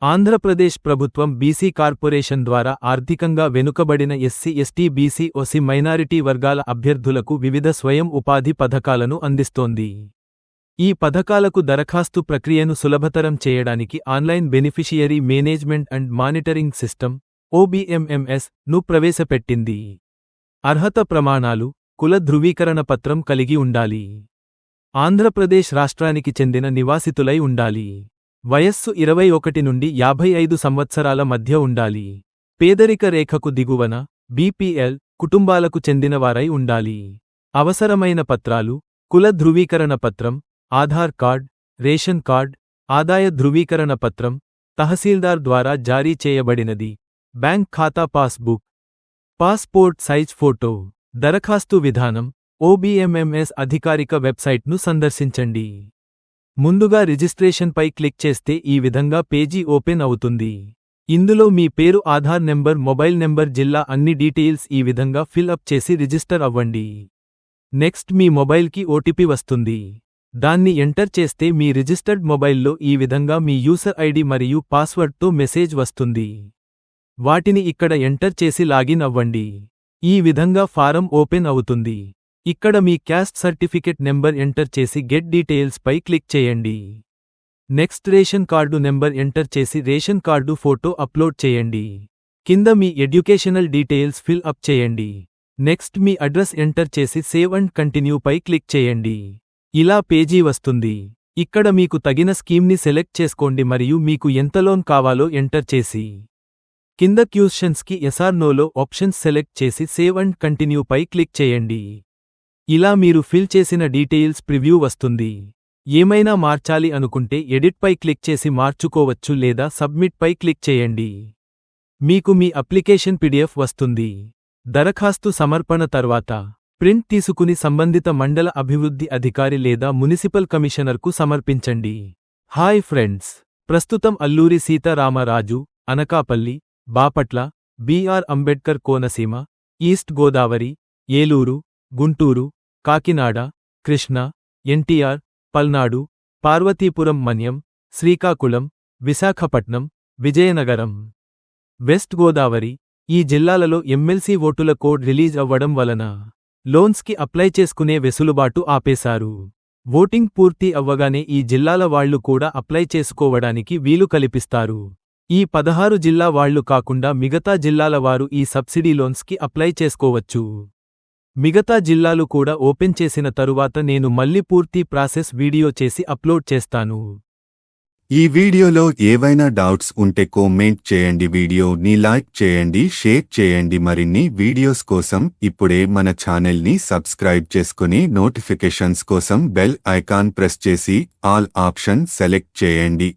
ఆంధ్రప్రదేశ్ ప్రభుత్వం BC corporation ద్వారా ఆర్థికంగా వెనుకబడిన SC ST BC OC minority వర్గాల అభ్యర్థులకు వివిధ స్వయం ఉపాధి పథకాలను అందిస్తోంది. ఈ పథకాలకు దరఖాస్తు ప్రక్రియను సులభతరం చేయడానికి online beneficiary management and monitoring system OBMMS ను ప్రవేశపెట్టింది. అర్హత ప్రమాణాలు: కుల ధృవీకరణ పత్రం కలిగి ఉండాలి. ఆంధ్రప్రదేశ్ రాష్ట్రానికి చెందిన నివాసితులై ఉండాలి. వయస్సు 21 నుండి 55 సంవత్సరాల మధ్య ఉండాలి. పేదరిక రేఖకు దిగువన BPL కుటుంబాలకు చెందినవారై ఉండాలి. అవసరమైన పత్రాలు: కుల ధృవీకరణ పత్రం, ఆధార్ కార్డ్, రేషన్ కార్డ్, ఆదాయ ధృవీకరణ పత్రం, తహసీల్దార్ ద్వారా జారీ చేయబడినది, బ్యాంక్ ఖాతా పాస్బుక్, పాస్పోర్ట్ సైజ్ ఫోటో. దరఖాస్తు విధానం: OBMMS అధికారిక వెబ్సైట్ను సందర్శించండి. ముందుగా రిజిస్ట్రేషన్పై క్లిక్ చేస్తే ఈ విధంగా పేజీ ఓపెన్ అవుతుంది. ఇందులో మీ పేరు, ఆధార్ నెంబర్, మొబైల్ నెంబర్, జిల్లా, అన్ని డీటెయిల్స్ ఈ విధంగా ఫిల్ అప్ చేసి రిజిస్టర్ అవ్వండి. నెక్స్ట్ మీ మొబైల్కి OTP వస్తుంది. దాన్ని ఎంటర్ చేస్తే మీ రిజిస్టర్డ్ మొబైల్లో ఈ విధంగా మీ యూసర్ ఐడి మరియు పాస్వర్డ్తో మెసేజ్ వస్తుంది. వాటిని ఇక్కడ ఎంటర్ చేసి లాగిన్ అవ్వండి. ఈ విధంగా ఫారం ఓపెన్ అవుతుంది. ఇక్కడ మీ క్యాస్ట్ సర్టిఫికెట్ నెంబర్ ఎంటర్ చేసి గెట్ డీటెయిల్స్ పై క్లిక్ చేయండి. Next ration card number enter చేసి రేషన్ కార్డు ఫోటో అప్లోడ్ చేయండి. కింద మీ ఎడ్యుకేషనల్ డీటెయిల్స్ ఫిల్ అప్ చేయండి. నెక్స్ట్ మీ అడ్రస్ ఎంటర్ చేసి సేవ్ అండ్ కంటిన్యూ పై క్లిక్ చేయండి. ఇలా పేజీ వస్తుంది. ఇక్కడ మీకు తగిన స్కీమ్ని సెలెక్ట్ చేసుకోండి మరియు మీకు ఎంత లోన్ కావాలో ఎంటర్ చేసి కింద క్యూషన్స్కి ఎస్ ఆర్ నోలో ఆప్షన్స్ సెలెక్ట్ చేసి సేవ్ అండ్ కంటిన్యూ పై క్లిక్ చేయండి. ఇలా మీరు ఫిల్ చేసిన డీటెయిల్స్ ప్రివ్యూ వస్తుంది. ఏమైనా మార్చాలి అనుకుంటే ఎడిట్ పై క్లిక్ చేసి మార్చుకోవచ్చు లేదా సబ్మిట్ పై క్లిక్ చేయండి. మీకు మీ అప్లికేషన్ PDF వస్తుంది. దరఖాస్తు సమర్పణ తర్వాత ప్రింట్ తీసుకుని సంబంధిత మండల అభివృద్ధి అధికారి లేదా మునిసిపల్ కమిషనర్కు సమర్పించండి. హాయ్ ఫ్రెండ్స్, ప్రస్తుతం Alluri Sitaramaraju, Anakapalli, Bapatla, BR Ambedkar Konaseema, east Godavari, Eluru, Guntur, Kakinada, Krishna, NTR, Palnadu, Parvathipuram Manyam, Srikakulam, Visakhapatnam, Vizianagaram, west Godavari ఈ జిల్లాలలో MLC ఓటుల కోడ్ రిలీజ్ అవ్వడం వలన లోన్స్కి అప్లై చేసుకునే వెసులుబాటు ఆపేశారు. ఓటింగ్ పూర్తి అవ్వగానే ఈ జిల్లాల వాళ్లు కూడా అప్లై చేసుకోవడానికి వీలు కల్పిస్తారు. ఈ 16 జిల్లా వాళ్లు కాకుండా మిగతా జిల్లాల వారు ఈ సబ్సిడీ లోన్స్కి అప్లై చేసుకోవచ్చు. మిగతా జిల్లాలు కూడా ఓపెన్ చేసిన తరువాత నేను మళ్ళీ పూర్తి ప్రాసెస్ వీడియో చేసి అప్లోడ్ చేస్తాను. ఈ వీడియోలో ఏవైనా డౌట్స్ ఉంటే కామెంట్ చేయండి. వీడియోని లైక్ చేయండి, షేర్ చేయండి. మరిన్ని వీడియోస్ కోసం ఇప్పుడే మన ఛానల్ని సబ్స్క్రైబ్ చేసుకుని నోటిఫికేషన్స్ కోసం బెల్ ఐకాన్ ప్రెస్ చేసి ఆల్ ఆప్షన్ సెలెక్ట్ చేయండి.